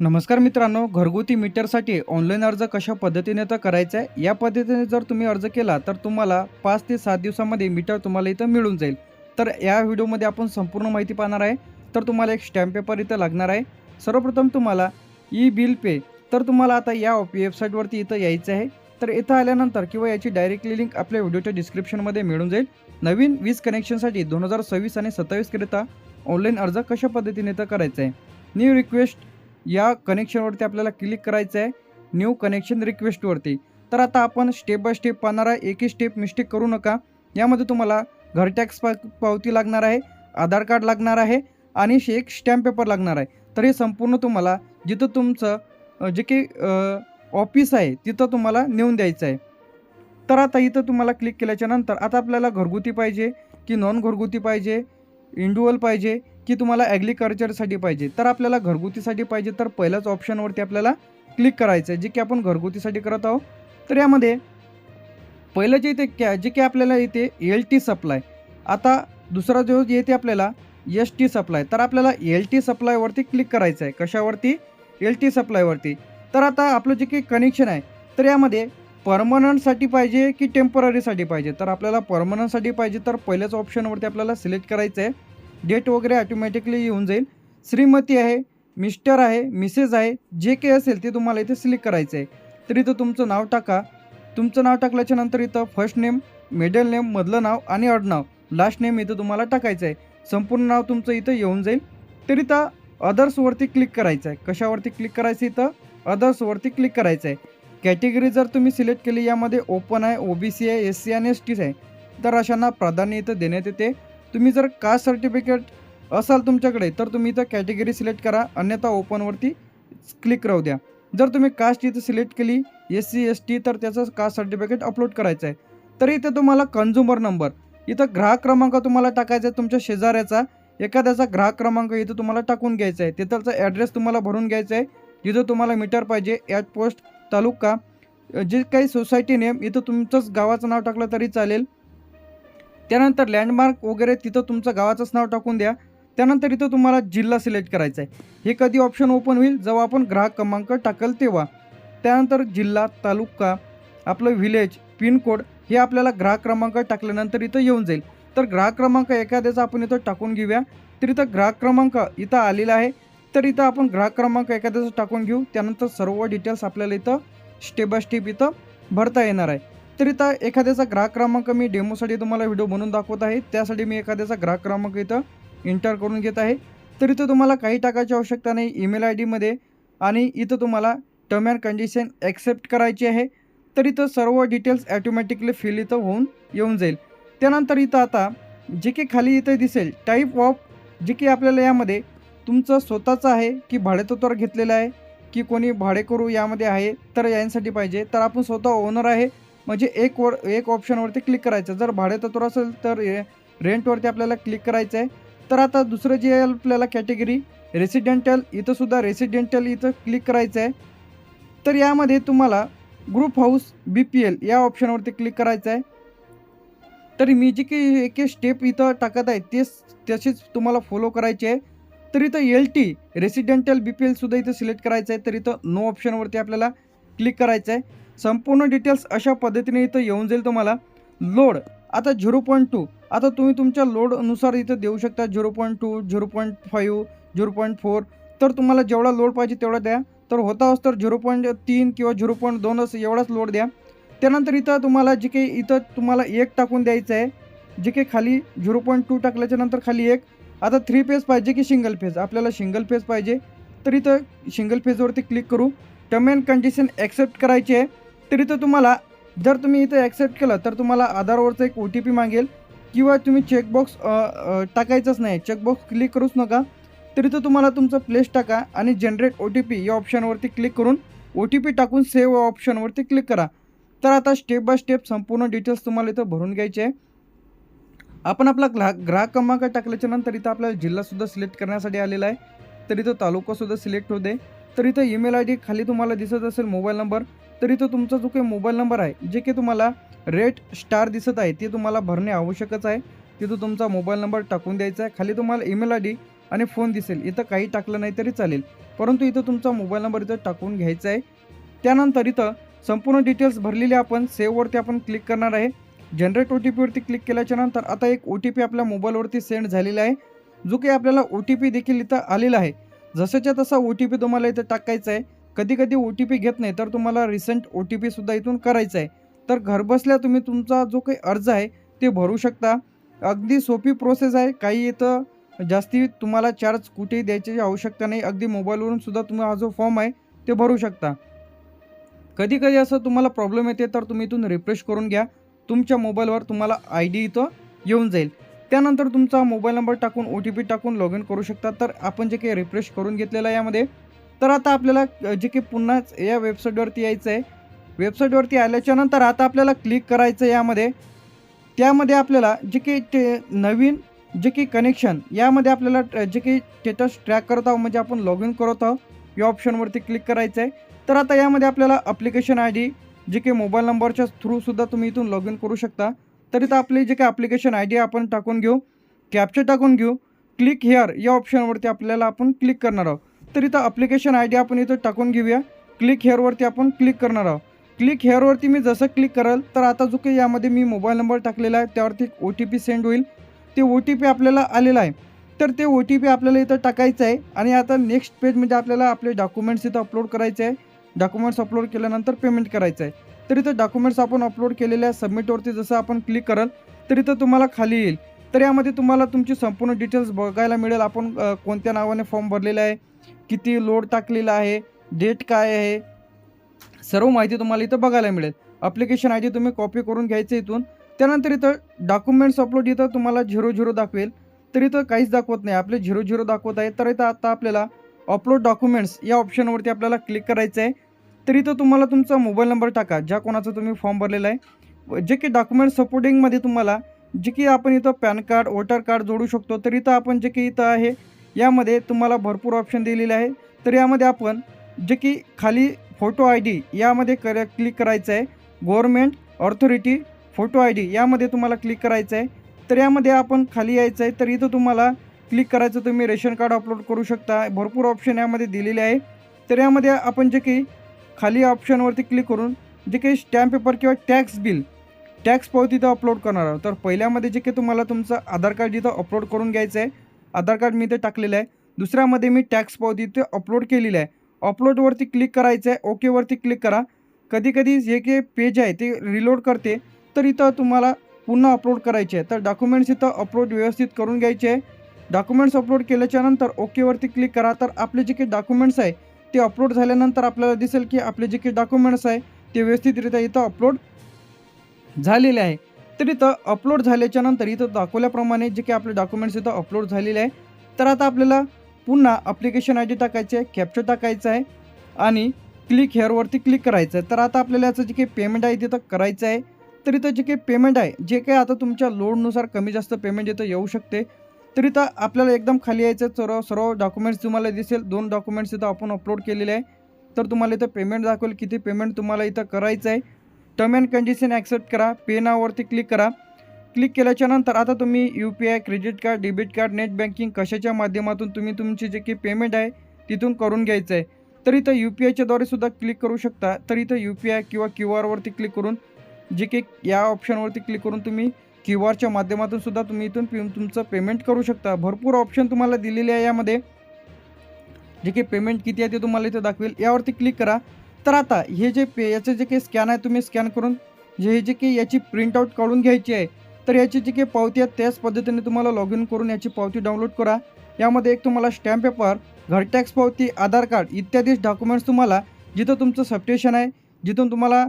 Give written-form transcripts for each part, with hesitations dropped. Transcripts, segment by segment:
नमस्कार मित्रांनो, घरगुती मीटरसाठी ऑनलाईन अर्ज कशा पद्धतीने तर करायचा आहे. या पद्धतीने जर तुम्ही अर्ज केला तर तुम्हाला 5 ते 7 दिवसामध्ये मीटर तुम्हाला इथं मिळून जाईल. तर या व्हिडिओमध्ये आपण संपूर्ण माहिती पाहणार आहे. तर तुम्हाला एक स्टॅम्प पेपर इथं लागणार आहे. सर्वप्रथम तुम्हाला ई बिल पे, तर तुम्हाला आता या वेबसाईटवरती इथं यायचं आहे. तर इथं आल्यानंतर किंवा याची डायरेक्टली लिंक आपल्या व्हिडिओच्या डिस्क्रिप्शनमध्ये मिळून जाईल. नवीन वीज कनेक्शनसाठी 2026 आणि 27 करिता ऑनलाईन अर्ज कशा पद्धतीने तर करायचा आहे. न्यू रिक्वेस्ट या कनेक्शनवरती आपल्याला क्लिक करायचं आहे, न्यू कनेक्शन रिक्वेस्टवरती. तर आता आपण स्टेप बाय स्टेप पाहणार आहे. एकही स्टेप मिस्टेक करू नका. यामध्ये तुम्हाला घर टॅक्स पावती लागणार आहे, आधार कार्ड लागणार आहे आणि एक स्टॅम्प पेपर लागणार आहे. तर हे संपूर्ण तुम्हाला जिथं तुमचं जे काही ऑफिस आहे तिथं तुम्हाला नेऊन द्यायचं आहे. तर आता इथं तुम्हाला क्लिक केल्याच्या नंतर आता आपल्याला घरगुती पाहिजे की नॉन घरगुती पाहिजे, इंडिव्हिज्युअल पाहिजे की तुम्हाला ॲग्रिकल्चरसाठी पाहिजे. तर आपल्याला घरगुतीसाठी पाहिजे तर पहिल्याच ऑप्शनवरती आपल्याला क्लिक करायचं आहे, जे की आपण घरगुतीसाठी करत आहोत. तर यामध्ये पहिलं जे इथे जे की आपल्याला इथे एल टी सप्लाय, आता दुसरा जो येते आपल्याला एस टी सप्लाय. तर आपल्याला एल टी सप्लायवरती क्लिक करायचं आहे. कशावरती? एल टी सप्लायवरती. तर आता आपलं जे काही कनेक्शन आहे तर यामध्ये परमनंटसाठी पाहिजे की टेम्पररीसाठी पाहिजे. तर आपल्याला परमनंटसाठी पाहिजे तर पहिल्याच ऑप्शनवरती आपल्याला सिलेक्ट करायचं आहे. डेट वगैरे ऑटोमॅटिकली येऊन जाईल. श्रीमती आहे, मिस्टर आहे, मिसेस आहे, जे काही असेल ते तुम्हाला इथे सिलेक्ट करायचं आहे. तर इथं तुमचं नाव टाका. तुमचं नाव टाकल्याच्या नंतर इथं फर्स्ट नेम, मिडल नेम, मधलं नाव आणि आडनाव, लास्ट नेम इथं तुम्हाला टाकायचं आहे. संपूर्ण नाव तुमचं इथं येऊन जाईल. तर इथं अदर्सवरती क्लिक करायचं आहे. कशावरती क्लिक करायचं? इथं अदर्सवरती क्लिक करायचं आहे. कॅटेगरी जर तुम्ही सिलेक्ट केली, यामध्ये ओपन आहे, OBC आहे, SC आणि ST आहे, तर अशांना प्राधान्य इथं देण्यात येते. तुम्ही जर कास्ट सर्टिफिकेट असाल तुमच्याकडे तर तुम्ही इथं कॅटेगरी सिलेक्ट करा, अन्यथा ओपनवरती क्लिक राहू द्या. जर तुम्ही कास्ट इथं सिलेक्ट केली SC ST तर त्याचं कास्ट सर्टिफिकेट अपलोड करायचं आहे. तर इथं तुम्हाला कन्झ्युमर नंबर, इथं ग्राहक क्रमांक तुम्हाला टाकायचा आहे. तुमच्या शेजाऱ्याचा एखाद्याचा ग्राहक क्रमांक इथं तुम्हाला टाकून घ्यायचा आहे. तिथलचा ॲड्रेस तुम्हाला भरून घ्यायचा आहे, जिथं तुम्हाला मीटर पाहिजे. ॲट पोस्ट, तालुका, जे काही सोसायटी नेम इथं तुमचंच गावाचं नाव टाकलं तरी चालेल. त्यानंतर लँडमार्क वगैरे तिथं तुमचं गावाचंच नाव टाकून द्या. त्यानंतर इथं तुम्हाला जिल्हा सिलेक्ट करायचा आहे. हे कधी ऑप्शन ओपन होईल? जेव्हा आपण ग्राहक क्रमांक टाकेल तेव्हा. त्यानंतर जिल्हा, तालुका, आपलं व्हिलेज, पिनकोड हे आपल्याला ग्राहक क्रमांक टाकल्यानंतर इथं येऊन जाईल. तर ग्राहक क्रमांक एखाद्याचा आपण इथं टाकून घेऊया. तर इथं ग्राहक क्रमांक इथं आलेला आहे. तर इथं आपण ग्राहक क्रमांक एखाद्याचा टाकून घेऊ. त्यानंतर सर्व डिटेल्स आपल्याला इथं स्टेप बाय स्टेप इथं भरता येणार आहे. तर इथं एखाद्याचा ग्राहक क्रमांक मी डेमोसाठी तुम्हाला व्हिडिओ बनवून दाखवत आहे. त्यासाठी मी एखाद्याचा ग्राहक क्रमांक इथं एंटर करून घेत आहे. तर इथं तुम्हाला काही टाकायची आवश्यकता नाही. ईमेल ID मध्ये आणि इथं तुम्हाला टर्म अँड कंडिशन ॲक्सेप्ट करायची आहे. तर इथं सर्व डिटेल्स ॲटोमॅटिकली फिल इथं होऊन येऊन जाईल. त्यानंतर इथं आता जे काही खाली इथं दिसेल टाईप ऑफ, जे की आपल्याला यामध्ये तुमचं स्वतःचं आहे की भाडेतत्त्वावर घेतलेलं आहे की कोणी भाडेकरू यामध्ये आहे, तर यांसाठी पाहिजे. तर आपण स्वतः ओनर आहे म्हणजे एक ऑप्शनवरती क्लिक करायचं. जर भाडेतत्त्वावर असेल तर रेंटवरती आपल्याला क्लिक करायचं आहे. तर आता दुसरं जे आहे आपल्याला कॅटेगरी रेसिडेंटल, इथंसुद्धा रेसिडेंटल इथं क्लिक करायचं आहे. तर यामध्ये तुम्हाला ग्रुप हाऊस BPL या ऑप्शनवरती क्लिक करायचं आहे. तर मी जी काही एक स्टेप इथं टाकत आहे तशीच तुम्हाला फॉलो करायची आहे. तर इथं LT रेसिडेंटल BPL सुद्धा इथं सिलेक्ट करायचं आहे. तर इथं नो ऑप्शनवरती आपल्याला क्लिक करायचं आहे. संपूर्ण डिटेल्स अशा पद्धतीने इथं येऊन जाईल तुम्हाला. लोड आता 0.2, आता तुम्ही तुमच्या लोडनुसार इथं देऊ शकता. 0.2, 0.5, 0.4, तर तुम्हाला जेवढा लोड पाहिजे तेवढा द्या. तर होता तर 0.3 किंवा 0.2 एवढाच लोड द्या. त्यानंतर इथं तुम्हाला जे काही इथं तुम्हाला 1 टाकून द्यायचं आहे. जे काही खाली 0.2 टाकल्याच्या नंतर खाली 1. आता 3 फेज पाहिजे की सिंगल फेज? आपल्याला सिंगल फेज पाहिजे. तर इथं सिंगल फेजवरती क्लिक करू. टर्म अँड कंडिशन ॲक्सेप्ट करायची आहे. तर इथं तुम्हाला जर तुम्ही इथं ॲक्सेप्ट केलं तर तुम्हाला आधारवरचा एक OTP मागेल किंवा तुम्ही चेकबॉक्स टाकायचंच नाही, चेकबॉक्स क्लिक करूच नका. तर इथं तुम्हाला तुमचं प्लेस टाका आणि जनरेट OTP या ऑप्शनवरती क्लिक करून OTP टाकून सेव्ह ऑप्शनवरती क्लिक करा. तर आता स्टेप बाय स्टेप संपूर्ण डिटेल्स तुम्हाला इथं भरून घ्यायचे आहे. आपण आपला ग्राहक क्रमांक टाकल्याच्या नंतर इथं आपल्याला जिल्हासुद्धा सिलेक्ट करण्यासाठी आलेला आहे. तर इथं तालुकासुद्धा सिलेक्ट होते. तर इथं ईमेल ID खाली तुम्हाला दिसत असेल, मोबाईल नंबर. तर इथं तुमचा जो काही मोबाईल नंबर आहे, जे की तुम्हाला रेड स्टार दिसत आहे, ते तुम्हाला भरणे आवश्यकच आहे. तिथं तुमचा मोबाईल नंबर टाकून द्यायचा आहे. खाली तुम्हाला ईमेल ID आणि फोन दिसेल. इथं काही टाकलं नाही तरी चालेल, परंतु इथं तुमचा मोबाईल नंबर इथं टाकून घ्यायचा आहे. त्यानंतर इथं संपूर्ण डिटेल्स भरलेले आपण सेव्हवरती आपण क्लिक करणार आहे. जनरेट OTPवरती क्लिक केल्याच्या नंतर आता एक OTP आपल्या मोबाईलवरती सेंड झालेला आहे, जो काही आपल्याला OTP देखील इथं आलेला आहे. जसाच्या तसा OTP तुम्हाला इथं टाकायचा आहे. कधी-कधी OTP घेत नाही, तर तुम्हाला रिसेंट OTPसुद्धा इथून करायचा आहे. तर घरबसल्या तुम्ही तुमचा जो काही अर्ज आहे ते भरू शकता. अगदी सोपी प्रोसेस आहे. काही इथं जास्ती तुम्हाला चार्ज कुठेही द्यायची आवश्यकता नाही. अगदी मोबाईलवरून सुद्धा तुम्ही हा जो फॉर्म आहे ते भरू शकता. कधी-कधी असं तुम्हाला प्रॉब्लेम येते, तर तुम्ही इथून रिफ्रेश करून घ्या. तुमच्या मोबाईलवर तुम्हाला ID इथं येऊन जाईल. त्यानंतर तुमचा मोबाईल नंबर टाकून OTP टाकून लॉग इन करू शकता. तर आपण जे काही रिफ्रेश करून घेतलेलं आहे यामध्ये, तर आता आपल्याला जे काही पुन्हा या वेबसाईटवरती यायचं आहे. वेबसाईटवरती आल्याच्यानंतर आता आपल्याला क्लिक करायचं आहे यामध्ये. त्यामध्ये आपल्याला जे काही ते नवीन जे काही कनेक्शन यामध्ये आपल्याला जे काही स्टेटस ट्रॅक करत आहोत, म्हणजे आपण लॉग इन करत आहोत, या ऑप्शनवरती क्लिक करायचं आहे. तर आता यामध्ये आपल्याला ॲप्लिकेशन ID जे काही मोबाईल नंबरच्या थ्रूसुद्धा तुम्ही इथून लॉग इन करू शकता. तर इथं आपली जे काही ॲप्लिकेशन ID आपण टाकून घेऊ, कॅप्चा टाकून घेऊ. क्लिक हिअर या ऑप्शनवरती आपल्याला आपण क्लिक करणार आहोत. तर इथं ॲप्लिकेशन ID आपण इथं टाकून घेऊया. क्लिक हिअरवरती आपण क्लिक करणार आहोत. क्लिक हिअरवरती मी जसं क्लिक कराल, तर आता जो काही यामध्ये मी मोबाईल नंबर टाकलेला आहे त्यावरती एक OTP सेंड होईल. ते OTP आपल्याला आलेला आहे. तर ते OTP आपल्याला इथं टाकायचं आहे आणि आता नेक्स्ट पेज म्हणजे आपल्याला आपले डॉक्युमेंट्स इथं अपलोड करायचे आहे. डॉक्युमेंट्स अपलोड केल्यानंतर पेमेंट करायचं आहे. तर इथं डॉक्युमेंट्स आपण अपलोड केलेले आहे. सबमिटवरती जसं आपण क्लिक कराल, तर इथं तुम्हाला खाली येईल. तर यामध्ये तुम्हाला तुमची संपूर्ण डिटेल्स बघायला मिळेल. आपण कोणत्या नावाने फॉर्म भरलेला आहे, किती लोड टाकलेला आहे, डेट काय आहे, सर्व माहिती तुम्हाला इथं बघायला मिळेल. ॲप्लिकेशन ID तुम्ही कॉपी करून घ्यायचं इथून. त्यानंतर इथं डॉक्युमेंट्स अपलोड इथं तुम्हाला 00 दाखवेल. तर इथं काहीच दाखवत नाही, आपले 00 दाखवत आहे. तर इथं आता आपल्याला अपलोड डॉक्युमेंट्स या ऑप्शनवरती आपल्याला क्लिक करायचं आहे. तर इथं तुम्हाला तुमचा मोबाईल नंबर टाका, ज्या कोणाचा तुम्ही फॉर्म भरलेला आहे. जे काही डॉक्युमेंट सपोर्टिंगमध्ये तुम्हाला जे की आपण इथं पॅन कार्ड, वोटर कार्ड जोडू शकतो. तर इथं आपण जे काही इथं आहे यामध्ये तुम्हाला भरपूर ऑप्शन दिलेले आहे. तर यामध्ये आपण जे की खाली फोटो ID यामध्ये क्लिक करायचं आहे. गव्हर्नमेंट ऑथॉरिटी फोटो ID यामध्ये तुम्हाला क्लिक करायचं आहे. तर यामध्ये आपण खाली यायचं आहे. तर इथं तुम्हाला क्लिक करायचं, तुम्ही रेशन कार्ड अपलोड करू शकता. भरपूर ऑप्शन यामध्ये दिलेले आहे. तर यामध्ये आपण जे काही खाली ऑप्शनवरती क्लिक करून जे काही स्टॅम्प पेपर किंवा टॅक्स बिल, टॅक्स पावती इथं अपलोड करणार आहोत. तर पहिल्यामध्ये जे काही तुम्हाला तुमचं आधार कार्ड इथं अपलोड करून घ्यायचं आहे. आधार कार्ड मी इथे टाकलेलं आहे. दुसऱ्यामध्ये मी टॅक्स पावती इथे अपलोड केलेली आहे. अपलोडवरती क्लिक करायचं आहे. ओकेवरती क्लिक करा. कधी-कधी जे काही पेज आहे ते रिलोड करते, तर इथं तुम्हाला पुन्हा अपलोड करायचे आहे. तर डॉक्युमेंट्स इथं अपलोड व्यवस्थित करून घ्यायचे आहे. डॉक्युमेंट्स अपलोड केल्याच्यानंतर ओकेवरती क्लिक करा. तर आपले जे काही डॉक्युमेंट्स आहे ते अपलोड झाल्यानंतर आपल्याला दिसेल की आपले जे काही डॉक्युमेंट्स आहे ते व्यवस्थितरित्या इथं अपलोड झालेले आहे. तर इथं अपलोड झाल्याच्यानंतर इथं दाखवल्याप्रमाणे जे काही आपले डॉक्युमेंट्स इथं अपलोड झालेले आहे. तर आता आपल्याला पुन्हा ॲप्लिकेशन ID टाकायचे आहे, कॅप्चा टाकायचा आहे आणि क्लिक हिअरवरती क्लिक करायचं आहे. तर आता आपल्याला याचं जे काही पेमेंट आहे तिथं करायचं आहे. तर इथं जे काही पेमेंट आहे, जे काही आता तुमच्या लोडनुसार कमी जास्त पेमेंट इथं येऊ शकते. तर इथं आपल्याला एकदम खाली यायचं, सर्व डॉक्युमेंट्स तुम्हाला दिसेल. 2 डॉक्युमेंट्स इथं आपण अपलोड केलेले आहे. तर तुम्हाला इथं पेमेंट दाखवेल, किती पेमेंट तुम्हाला इथं करायचं आहे. टर्म अँड कंडिशन ॲक्सेप्ट करा. पे नाववरती क्लिक करा. क्लिक केल्याच्यानंतर आता तुम्ही UPI, credit card, debit card, net banking कशाच्या माध्यमातून तुम्ही तुमची जे काही पेमेंट आहे तिथून करून घ्यायचं आहे. तर इथं UPIच्या द्वारे सुद्धा क्लिक करू शकता. तर इथं UPI किंवा QR क्लिक करून जे काही या ऑप्शनवरती क्लिक करून तुम्ही QR माध्यमातून सुद्धा तुम्ही इथून तुमचं पेमेंट करू शकता. भरपूर ऑप्शन तुम्हाला दिलेले आहे यामध्ये. जे काही पेमेंट किती आहे ते तुम्हाला इथं दाखवेल. यावरती क्लिक करा. तर आता हे जे याचं जे काही स्कॅन आहे तुम्ही स्कॅन करून जे काही याची प्रिंटआउट काढून घ्यायची आहे. तर याची जी काही पावती आहे त्याच पद्धतीने तुम्हाला लॉग इन करून याची पावती डाउनलोड करा. यामध्ये एक तुम्हाला स्टॅम्प पेपर, घर टॅक्स पावती, आधार कार्ड इत्यादी डॉक्युमेंट्स तुम्हाला जिथं तुमचं सबस्टेशन आहे, जिथून तुम्हाला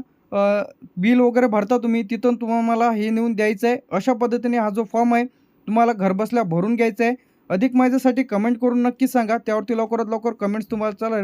बिल वगैरे भरता तुम्ही, तिथून तुम्हाला हे नेऊन द्यायचं आहे. अशा पद्धतीने हा जो फॉर्म आहे तुम्हाला घरबसल्या भरून घ्यायचा आहे. अधिक माहितीसाठी कमेंट करून नक्की सांगा. त्यावरती लवकरात लवकर कमेंट्स तुम्हाला